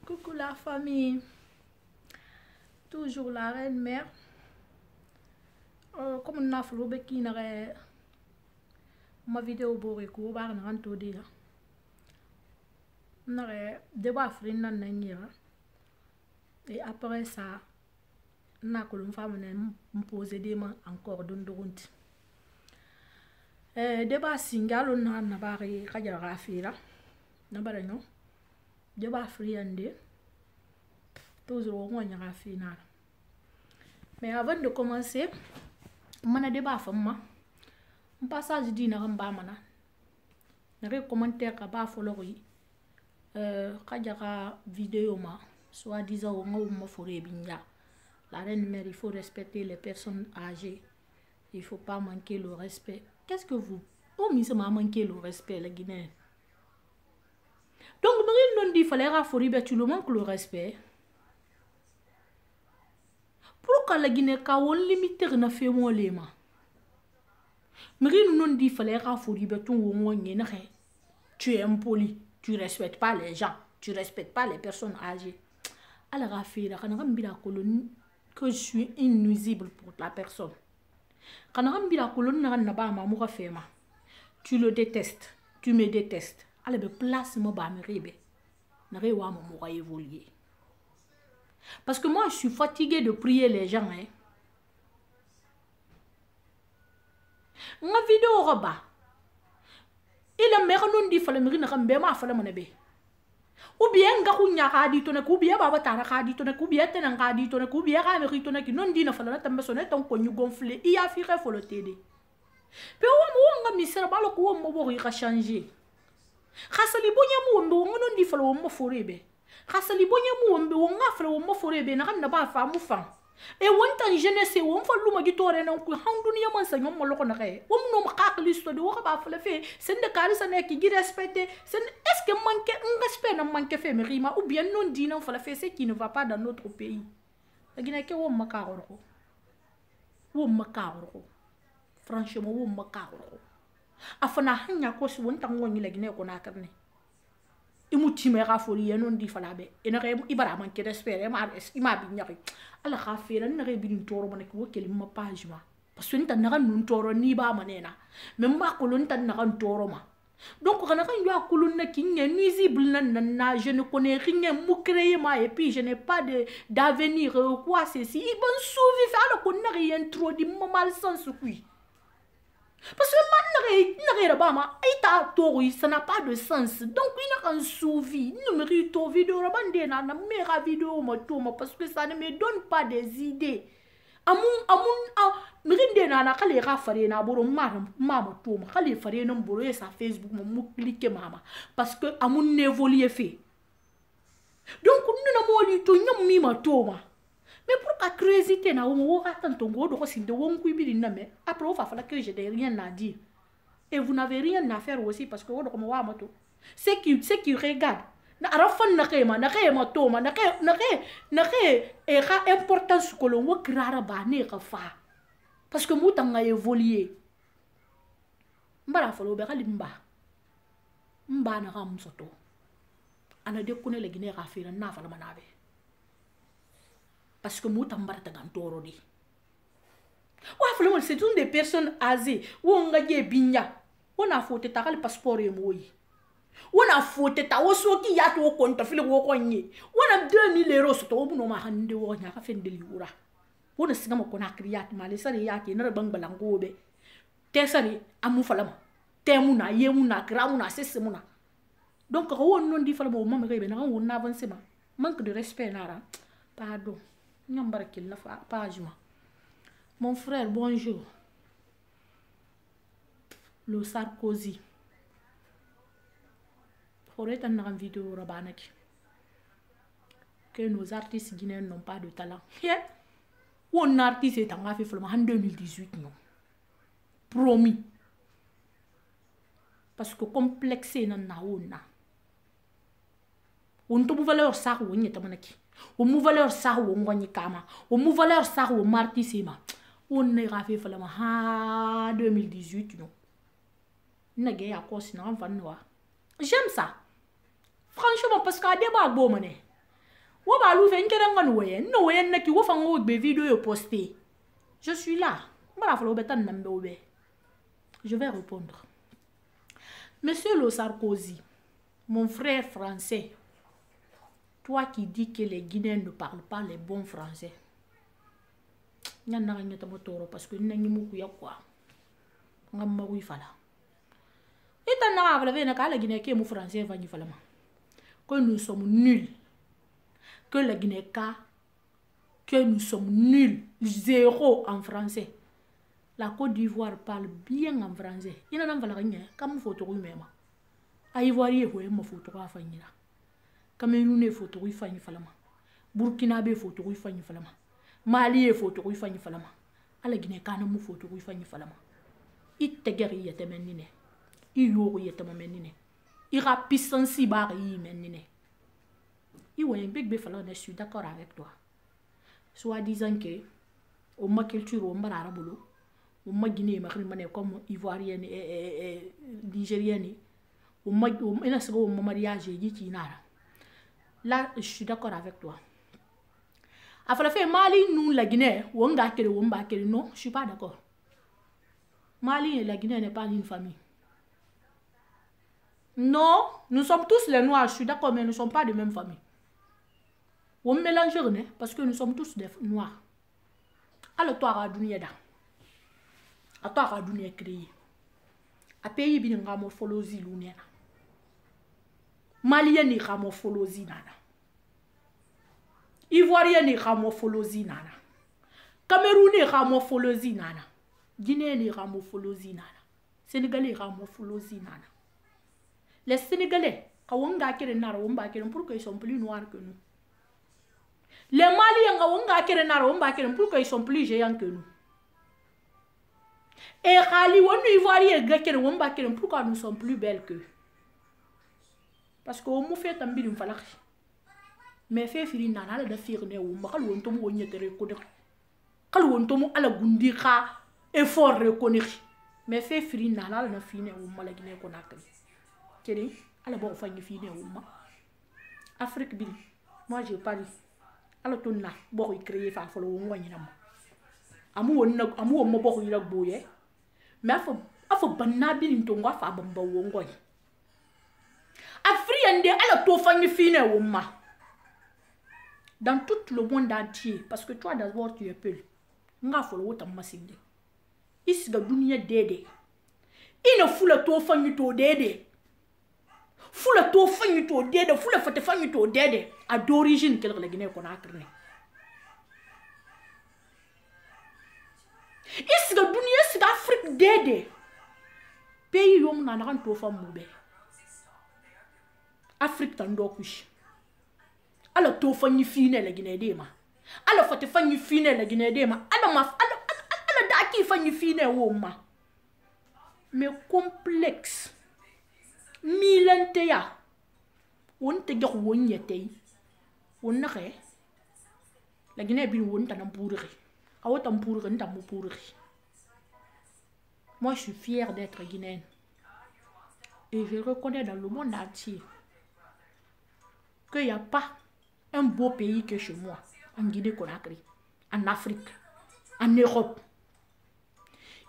Coucou la famille, toujours la reine mère. Comme on a fait qui n'aurait ma vidéo pour écouter, on a tout dit. On aurait débat frère nan et après ça, on a que l'on femme me poser des mains encore d'un doute. Débat single on a n'abari kaja rafira, n'abari non. Débat free ande, toujours on y rafina. Mais avant de commencer, mana débat femme, un passage dit na ramba mana. N'avez commentaire ka ba follow kaja vidéo ma, soit disant on ma forêt binja. La reine mère, il faut respecter les personnes âgées. Il faut pas manquer le respect. Qu'est-ce que vous? Oh, mais ça m'a manqué le respect, les Guinéens. Donc, Marie non dit fallait rafforer, tu le manques le respect. Pourquoi la Guinée ka on limite na fait mon lema? Marie non dit fallait rafforer, tu es impoli, tu respectes pas les gens, tu respectes pas les personnes âgées. Alors rafforer, quand on la colonie que je suis inuisible pour la personne. Quand on la colonie na ba ma moura fema. Tu le détestes, tu me détestes. Allez, place moi ba me ribe. N'arrive pas à me évoluer. Parce que moi, je suis fatiguée de prier les gens. Hein. Ma vidéo roba. Il a mère non dit fallait me rire n'ambe ma fallait mon ébé. Ou bien gakou nyaka di tonek ou bien baba tara ka di tonek ou bien tenan ka di tonek ou bien ka me ri tonek non dit na fallait tambe sonné ton konyu gonflé. Il a fait faut le t'aider. Puis on nga misère balo ko mo bo ri ka changer. Khasali bonya mu mbe on non dit fallait on mo forebe. Khasali bonya mu mbe on nga fallait on mo forebe na kan ba fa mu fan. Et on tan jeunesse on fa luma di tore na ko handu ni man sa nyom mo loko na kay. O mu no makak listo de wo ba fallait fe sen de kari sa nek gi respecter sen est-ce que manque un respect na manque fait me rima ou bien non dit non fallait faire ce qui ne va pas dans notre pays. La Guinée ke wo makaro ko. Wo makaro ko. Franchement wo makaro ko. Afana hanya ko si won tan woni la Guinée ko na karne. Imuti me rafoli non di falabe ina re ibara man ke respect ma bi nyaki ala khafira na re bi toro man ko keli ma page ma parce que nta na nun toro ni ba manena même ma ko lon tan na kan toro ma donc kana kan yo akulun na kinye nuisible na je ne connais rien mu créer ma et puis je n'ai pas de d'avenir quoi ceci bon survivre alors qu'on n'a rien trop di mal sens oui. Parce que man ça n'a pas de sens. Donc il n'a qu'un souvi. Nous me rito vidéo na mera vidéo parce que ça ne me donne pas des idées. Mrinde na kale rafare na boro mama toma kale fare na boro sa Facebook mo cliquer mama parce que amun évoluer fait. Donc nous na mo li to nyam mi ma toma. Mais pourquoi curiosité na on attend ton go de sinde won ku bi na me après on va falloir que j'ai rien à dire et vous n'avez rien à faire aussi parce que on comme wa mato c'est qui regarde na arafan na kema to ma na e ra importance ko lo wo krara ba ne ka fa parce que mutanga évoluer mbara falo be kalimba mba na ram soto ana de kone le Guinée rafira na fala manabe parce que moi t'embarque dans toro di. Ouah, c'est une des personnes âgées. Où on gagne binya. On a fauté ta le passeport et moi. On a fauté ta osso qui y a tout compte file wo konye. On a 2000 euros sur ton no ma hande wo nya ka fen de liura. On a singa mo kona kriyat ma le sari yake na bang balango be. Te sari amu falama. Te muna ye muna gra muna sese muna. Donc on non di falama o mama rebe na on avance ma. Manque de respect nara. Pardon. Mon frère, bonjour. Le Sarkozy. Faudrait une vidéo rabanaki. Que nos artistes guinéens n'ont pas de talent. Yeah. Un artiste est en fait en 2018 non. Promis. Parce que complexé nan na ona. On to valeur ça ou n'y tamanaki. O mu valeur sa wo ngoni kama o mu valeur sa wo marti sima on ne rafi falama ha 2018 non na ge ya ko sina van noa j'aime ça franchement parce que débat bo mané Wo ba lu fe nkere ngan woyen no woyen na ki wo fa ngo be vidéo yo posté. Je suis là. Mbara fa lo betan nambe obe. Je vais répondre. Monsieur le Sarkozy, mon frère français, toi qui dis que les Guinéens ne parlent pas les bons français. Parce que nous quoi. Que nous sommes nuls. Que les Guinéens, que nous sommes nuls. Zéro en français. La Côte d'Ivoire parle bien en français. Il n'y a pas de comme photo même. A Ivoirien, il y a une photo à faire. Cameroun, il y a une photo à faire. Burkina, il y a une photo à faire. Mali, il y a une photo à faire. La Guinée, il y a une photo à faire. Il te guérit, il te menine. Il y a te menine. Il y a puissance, il y a menine. Il y a un big fallon, je suis d'accord avec toi. Soit disant que, au ma culture, au ma boulot. Ou ma Guinée, comme Ivoirienne et Nigérienne, ou ma mariage, là, je suis d'accord avec toi. Après fait Mali, nous, la Guinée, ou on gâte non, je suis pas d'accord. Mali et la Guinée n'est pas une famille. Non, nous sommes tous les Noirs, je suis d'accord, mais nous ne sommes pas de même famille. On mélange rien, parce que nous sommes tous des Noirs. Alors, toi, à Dunia, a toi à Dunia créé. A pays bien une morphologie lunaire. Malien ni morphologie nana. Ivoirien ni morphologie nana. Camerounais ni morphologie nana. Guinéen ni morphologie nana. Sénégalais ni morphologie nana. Les Sénégalais, quand on a créé nara, on va créer pour qu'ils sont plus noirs que nous. Les Maliens, quand on a créé nara, on va créer pour qu'ils sont plus géants que nous. Et Khali, on nous Ivoiriens, pourquoi nous sommes plus belles qu'eux? Parce qu'on m'a fait un billet, mais fait filer nana de firne ou mal ou on y était reconnaître. Quand on tombe à la gundira, effort reconnaître. Mais fait filer nana de fine ou malagné qu'on a créé. Quel à la bonne fin de fine ou ma Afrique Bill. Moi j'ai pas dit. Alors ton na, bon, il crée fa follow one yam. Amu mo bo ila boye. Mais afo banabi ntonga fa bamba wongoy. Afriende ala to fanyi fine woma. Dans tout le monde entier, parce que toi d'abord tu es peu. Nga follow what masinde. Is ga dunia dede. Ina fula to fanyi to dede. Fula to fanyi to dede, fula fate fanyi to dede. A d'origine quelque la Guinée qu'on a créé. Is ga dunia is ga Afrique dede. Pays yom na naran to fam mube. Afrique tando kush. Ala to fanyi fine la Guinée de ma. Ala fate fanyi fine la Guinée de ma. Ala daki fanyi fine wo ma. Mais complexe. Milanteya. On te gare won yete. On n'a rien. La Guinée bin won ta n'ampourri. A wot ampourri n'ta m'ampourri. Moi je suis fière d'être guinéenne. Et je reconnais dans le monde entier qu'il n'y a pas un beau pays que chez moi. En Guinée-Conakry, en Afrique, en Europe.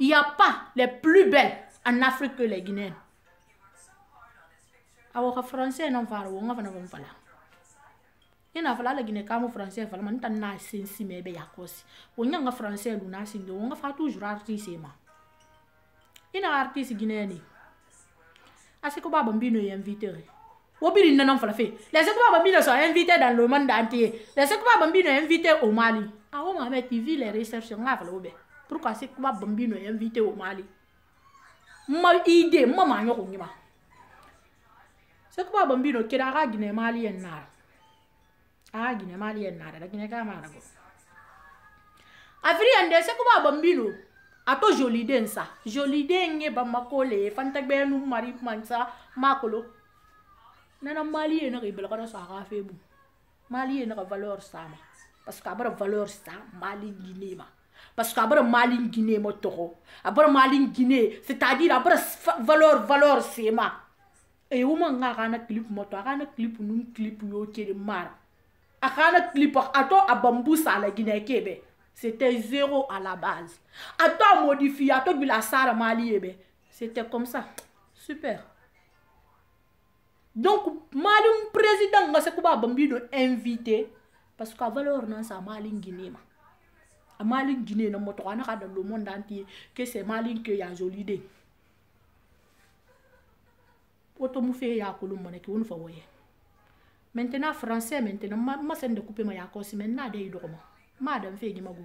Il n'y a pas les plus belles en Afrique que les Guinéennes. Alors, français, non, on va pas faire. Il y a la Guinée comme français, on va pas sensi mais bien cause. On y a français, on a sindo, on va toujours artiste. Il y a artiste guinéen. Est-ce que Baba Mbino est invité? Wobiri n'a pas fait. Les Baba Mbino sont invités dans le monde entier. Les Baba Mbino est invité au Mali. Ah, on va mettre les recherches en Afrique. Pourquoi c'est que Baba Mbino est invité au Mali? Ma idée, maman, on y va. C'est quoi Bambino qui a Guinée Mali et Nara? Ah, Guinée Mali et Nara, la Guinée Camara. Afrique, c'est quoi Bambino? A to joli den ça. Joli den ye Bamakole, Fantagbe nous Marie Mansa, Makolo. Nana Mali et Nari Belgrado Sara Febou. Mali et Nara valeur sama. Parce qu'à bas valeur ça, Mali Guinée. Parce qu'à bas Mali Guinée motoro. À bas Mali Guinée, c'est-à-dire à bas valeur c'est ma. Et au moins, on a un clip moto, on a un clip, nous clip yo qui est mar. akana clip ato a bambou ça la Guinée Québec. C'était 0 à la base. Ato modifié, ato bila sara Mali ebe. C'était comme ça. Super. Donc Mali président nga se kuba bambi do invité parce que valeur nan sa Mali Guinée ma. A Mali Guinée no moto ana ka dans le monde entier que c'est Mali que ya joli de. Poto mu fe ya ko lu monaki won fa woye. Maintenant français maintenant ma sen de couper ma ya ko si maintenant de idoma. Ma dan fe gi mago.